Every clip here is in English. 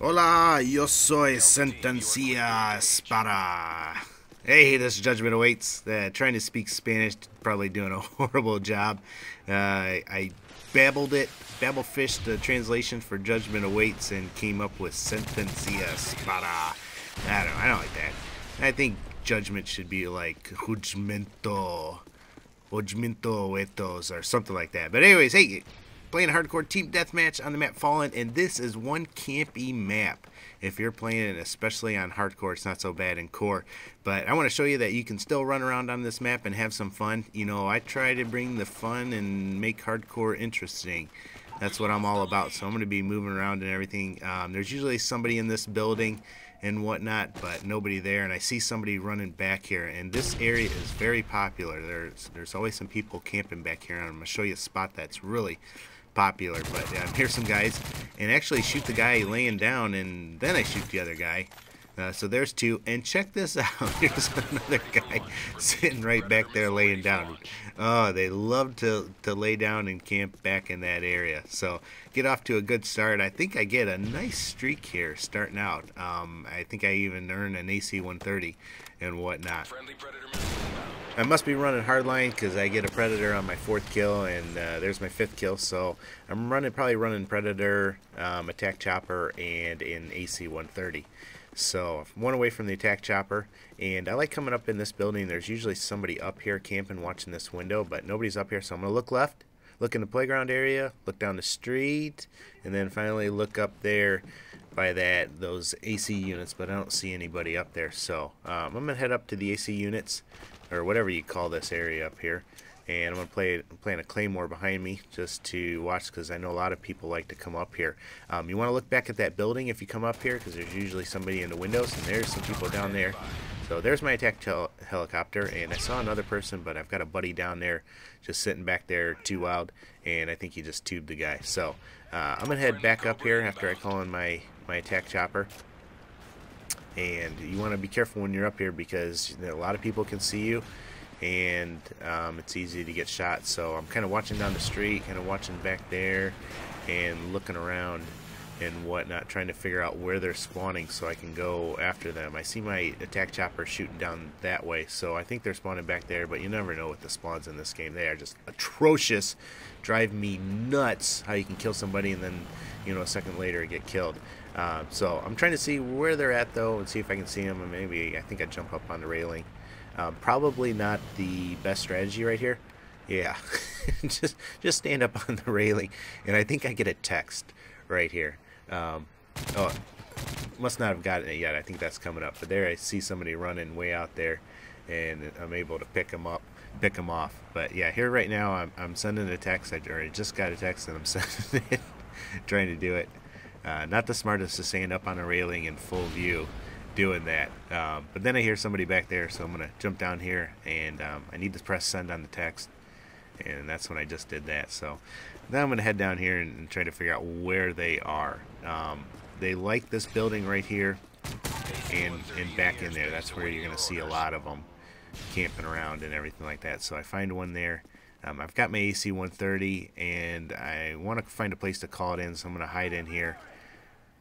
Hola, yo soy Sentencia Espada. Hey, this is Judgment Awaits. Trying to speak Spanish, probably doing a horrible job. I babble fished the translation for Judgment Awaits and came up with Sentencia Espada. I don't like that. I think judgment should be like Judgmento Huetos or something like that. But anyways, hey, playing a hardcore team deathmatch on the map Fallen, and this is one campy map. If you're playing it, especially on hardcore, it's not so bad in core. But I want to show you that you can still run around on this map and have some fun. You know, I try to bring the fun and make hardcore interesting. That's what I'm all about. So I'm going to be moving around and everything. There's usually somebody in this building and whatnot, but nobody there. And I see somebody running back here. And this area is very popular. There's always some people camping back here. And I'm going to show you a spot that's really popular. But here's some guys, and actually shoot the guy laying down, and then I shoot the other guy. So there's two, and check this out. Here's another guy sitting right back there laying down. Oh, they love to lay down and camp back in that area. So get off to a good start. I think I get a nice streak here starting out. I think I even earn an AC-130 and whatnot. I must be running hardline because I get a predator on my 4th kill, and there's my 5th kill. So I'm probably running predator, attack chopper, and an AC-130. So one away from the attack chopper, and I like coming up in this building. There's usually somebody up here camping, watching this window, but nobody's up here. So I'm gonna look left, look in the playground area, look down the street, and then finally look up there by those AC units. But I don't see anybody up there. So I'm gonna head up to the AC units, or whatever you call this area up here, and I'm playing a claymore behind me just to watch, because I know a lot of people like to come up here. You want to look back at that building if you come up here, because there's usually somebody in the windows, and there's some people down there. So there's my attack helicopter, and I saw another person, but I've got a buddy down there just sitting back there too loud, and I think he just tubed the guy. So I'm gonna head back up here after I call in my attack chopper. And you want to be careful when you're up here, because a lot of people can see you, and it's easy to get shot. So I'm kind of watching down the street, kind of watching back there, and looking around and whatnot, trying to figure out where they're spawning so I can go after them. I see my attack chopper shooting down that way, so I think they're spawning back there, but you never know with the spawns in this game. They are just atrocious, drive me nuts how you can kill somebody and then, you know, a second later get killed. So I'm trying to see where they're at, though, and see if I can see them, and maybe I think I jump up on the railing. Probably not the best strategy right here. Yeah, just stand up on the railing, and I think I get a text right here. Oh, must not have gotten it yet. I think that's coming up. But there I see somebody running way out there, and I'm able to pick them off. But yeah, here right now I'm sending a text. I just got a text, and I'm sending it, trying to do it. Not the smartest to stand up on a railing in full view doing that. But then I hear somebody back there, so I'm going to jump down here, and I need to press send on the text, and that's when I just did that. So now I'm going to head down here and try to figure out where they are. They like this building right here and back in there. That's where you're going to see a lot of them camping around and everything like that. So I find one there. I've got my AC-130, and I want to find a place to call it in, so I'm going to hide in here.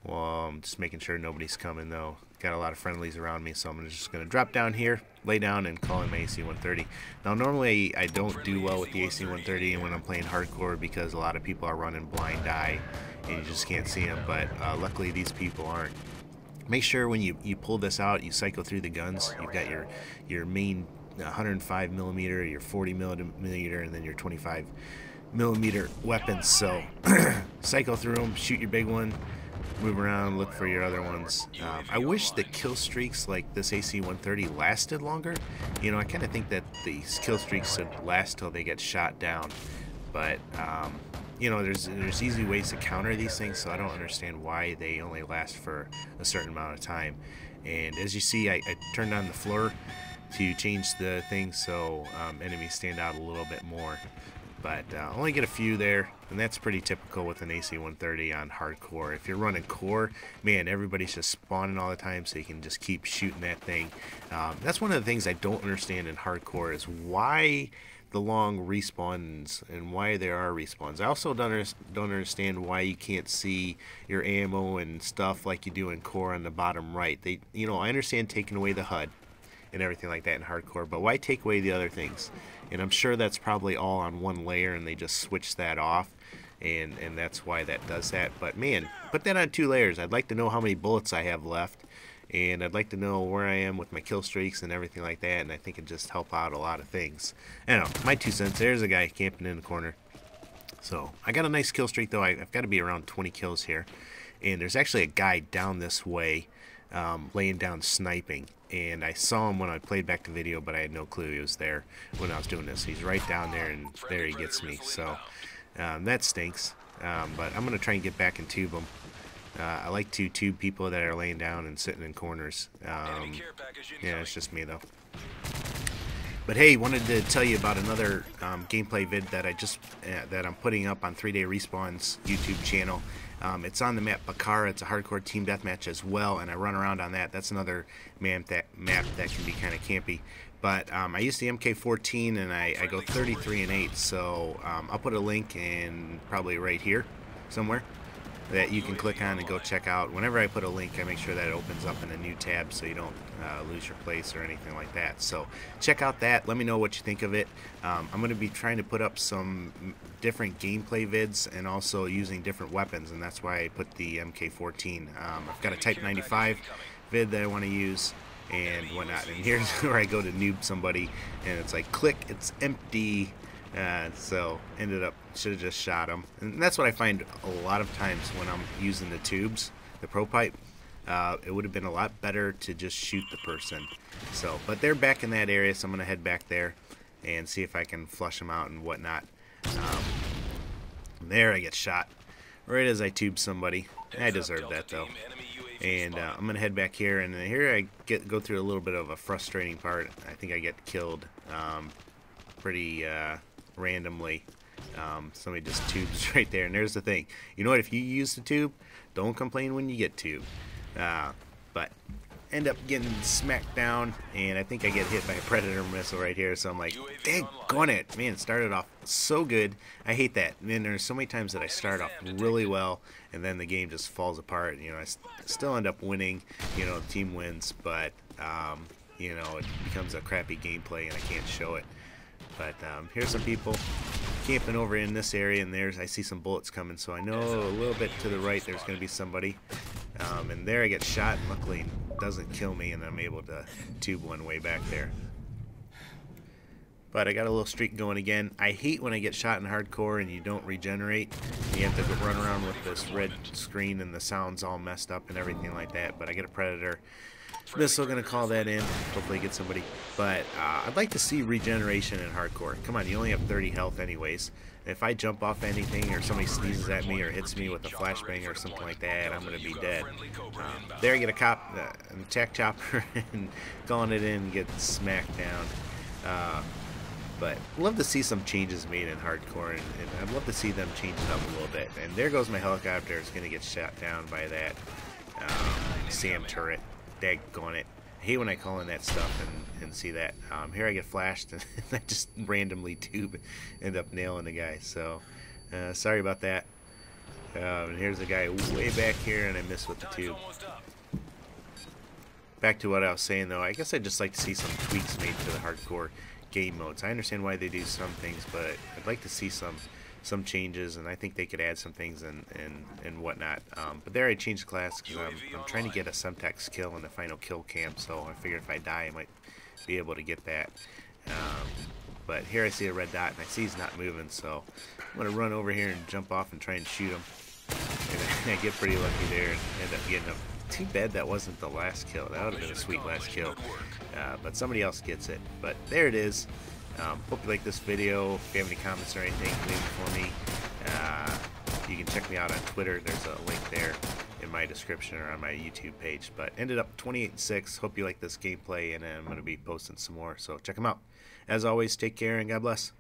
Well, I'm just making sure nobody's coming, though. Got a lot of friendlies around me, so I'm just going to drop down here, lay down, and call in my AC-130. Now, normally I don't do well with the AC-130 when I'm playing hardcore, because a lot of people are running blind eye, and you just can't see them, but luckily these people aren't. Make sure when you pull this out, you cycle through the guns. You've got your main 105 millimeter, your 40 millimeter, and then your 25 millimeter weapons. So cycle through them, shoot your big one, move around, look for your other ones. I wish the kill streaks like this AC-130 lasted longer. You know, I kind of think that these kill streaks should last till they get shot down, but you know, there's easy ways to counter these things, so I don't understand why they only last for a certain amount of time. And as you see, I turned on the floor to change the thing so enemies stand out a little bit more. But only get a few there, and that's pretty typical with an AC-130 on hardcore. If you're running core, man, everybody's just spawning all the time, so you can just keep shooting that thing. That's one of the things I don't understand in hardcore, is why the long respawns and why there are respawns. I also don't understand why you can't see your ammo and stuff like you do in core on the bottom right. I understand taking away the HUD and everything like that in hardcore, but why take away the other things? And I'm sure that's probably all on one layer and they just switch that off, and that's why that does that. But man, put that on 2 layers. I'd like to know how many bullets I have left, and I'd like to know where I am with my kill streaks and everything like that, and I think it'd just help out a lot of things. I don't know, my 2 cents. There's a guy camping in the corner. So I got a nice kill streak though. I've got to be around 20 kills here, and there's actually a guy down this way laying down sniping, and I saw him when I played back the video, but I had no clue he was there when I was doing this. He's right down there, and there he gets me, so that stinks. But I'm gonna try and get back and tube him. I like to tube people that are laying down and sitting in corners. Yeah, it's just me though. But hey, wanted to tell you about another gameplay vid that that I'm putting up on 3-Day Respawn's YouTube channel. It's on the map Bakara. It's a hardcore team deathmatch as well, and I run around on that. That's another map that can be kind of campy. But I use the MK14 and I go 33 and 8. So I'll put a link in probably right here somewhere that you can click on and go check out. Whenever I put a link, I make sure that it opens up in a new tab so you don't lose your place or anything like that. So check out that. Let me know what you think of it. I'm going to be trying to put up some different gameplay vids and also using different weapons, and that's why I put the MK14. I've got a Type 95 vid that I want to use and whatnot. And here's where I go to noob somebody, and it's like, click, it's empty. So ended up, should have just shot him. And that's what I find a lot of times when I'm using the tubes, the pro pipe. It would have been a lot better to just shoot the person. So, but they're back in that area, so I'm gonna head back there and see if I can flush them out and whatnot. There I get shot right as I tube somebody. I deserve that though. And I'm gonna head back here, and here I go through a little bit of a frustrating part. I think I get killed pretty randomly. Somebody just tubes right there, and there's the thing. You know what? If you use the tube, don't complain when you get tubed. But end up getting smacked down, and I think I get hit by a predator missile right here. So I'm like, daggone it, man! It started off so good. I hate that. Man, there's so many times that I start off really well, and then the game just falls apart. You know, I still end up winning. You know, the team wins, but you know, it becomes a crappy gameplay, and I can't show it. But here's some people camping over in this area, and I see some bullets coming, so I know a little bit to the right there's going to be somebody. And there I get shot, and luckily it doesn't kill me, and I'm able to tube one way back there. But I got a little streak going again. I hate when I get shot in hardcore and you don't regenerate. You have to run around with this red screen and the sound's all messed up and everything like that. But I get a predator. Missile gonna call that in. Hopefully get somebody. But I'd like to see regeneration in hardcore. Come on, you only have 30 health anyways. If I jump off anything or somebody sneezes at me or hits me with a flashbang or something like that, I'm gonna be dead. There I get a cop, an attack chopper, and calling it in and get smacked down. But I'd love to see some changes made in hardcore, and I'd love to see them change it up a little bit. And there goes my helicopter. It's gonna get shot down by that SAM turret. Daggone it. I hate when I call in that stuff and see that. Here I get flashed, and I just randomly end up nailing the guy. So, sorry about that. And here's the guy way back here, and I missed with the tube. Back to what I was saying, though. I guess I'd just like to see some tweaks made to the hardcore game modes. I understand why they do some things, but I'd like to see some changes, and I think they could add some things and whatnot. But there I changed the class because I'm trying to get a Semtex kill in the final kill cam, so I figured if I die I might be able to get that. But here I see a red dot, and I see he's not moving, so I'm going to run over here and jump off and try and shoot him. And I get pretty lucky there and end up getting him. Too bad that wasn't the last kill. That would have been a sweet last kill. But somebody else gets it. But there it is. Hope you like this video. If you have any comments or anything, leave them for me. You can check me out on Twitter. There's a link there in my description or on my YouTube page. But ended up 28-6. Hope you like this gameplay, and I'm going to be posting some more. So check them out. As always, take care and God bless.